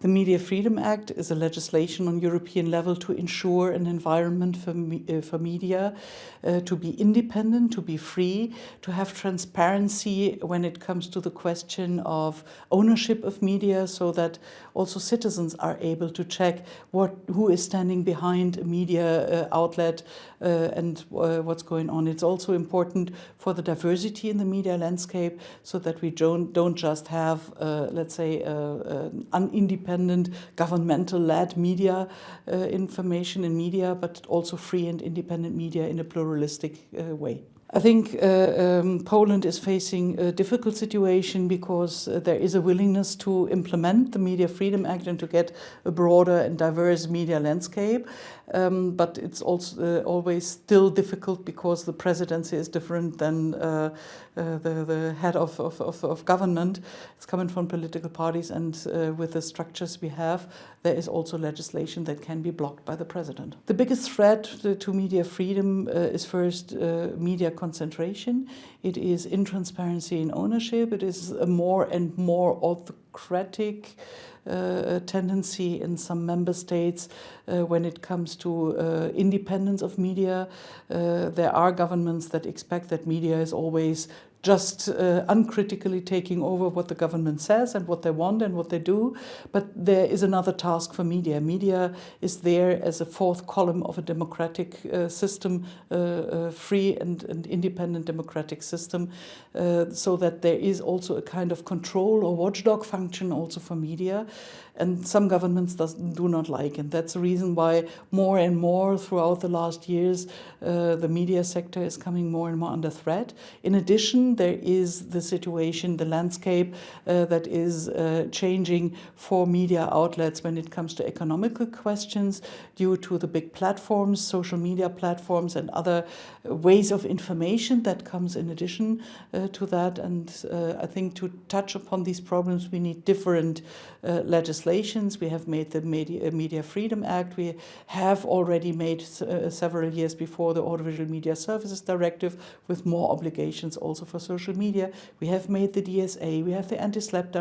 The Media Freedom Act is a legislation on European level to ensure an environment for media to be independent, to be free, to have transparency when it comes to the question of ownership of media, so that also citizens are able to check who is standing behind a media outlet and what's going on. It's also important for the diversity in the media landscape, so that we don't just have, let's say, an independent governmental-led media information in media, but also free and independent media in a pluralistic way. I think Poland is facing a difficult situation because there is a willingness to implement the Media Freedom Act and to get a broader and diverse media landscape. But it's also always still difficult because the presidency is different than the head of government. It's coming from political parties, and with the structures we have, there is also legislation that can be blocked by the president. The biggest threat to media freedom is first media concentration. It is intransparency in ownership. It is a more and more autocratic tendency in some member states when it comes to independence of media. There are governments that expect that media is always just uncritically taking over what the government says and what they want and what they do. But there is another task for media. Media is there as a fourth column of a democratic system, free and independent democratic system, so that there is also a kind of control or watchdog function also for media. And some governments do not like, and that's the reason why more and more throughout the last years the media sector is coming more and more under threat. In addition, there is the situation, the landscape that is changing for media outlets when it comes to economical questions due to the big platforms, social media platforms, and other ways of information that comes in addition to that. And I think to touch upon these problems, we need different legislations. We have made the Media Freedom Act. We have already made several years before the Audiovisual Media Services Directive with more obligations also for social media. We have made the DSA. We have the Anti-SLAPP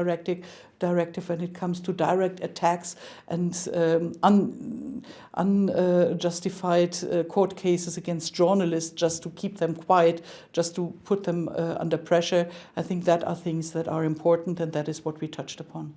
directive when it comes to direct attacks and unjustified court cases against journalists just to keep them quiet, just to put them under pressure. I think that are things that are important, and that is what we touched upon.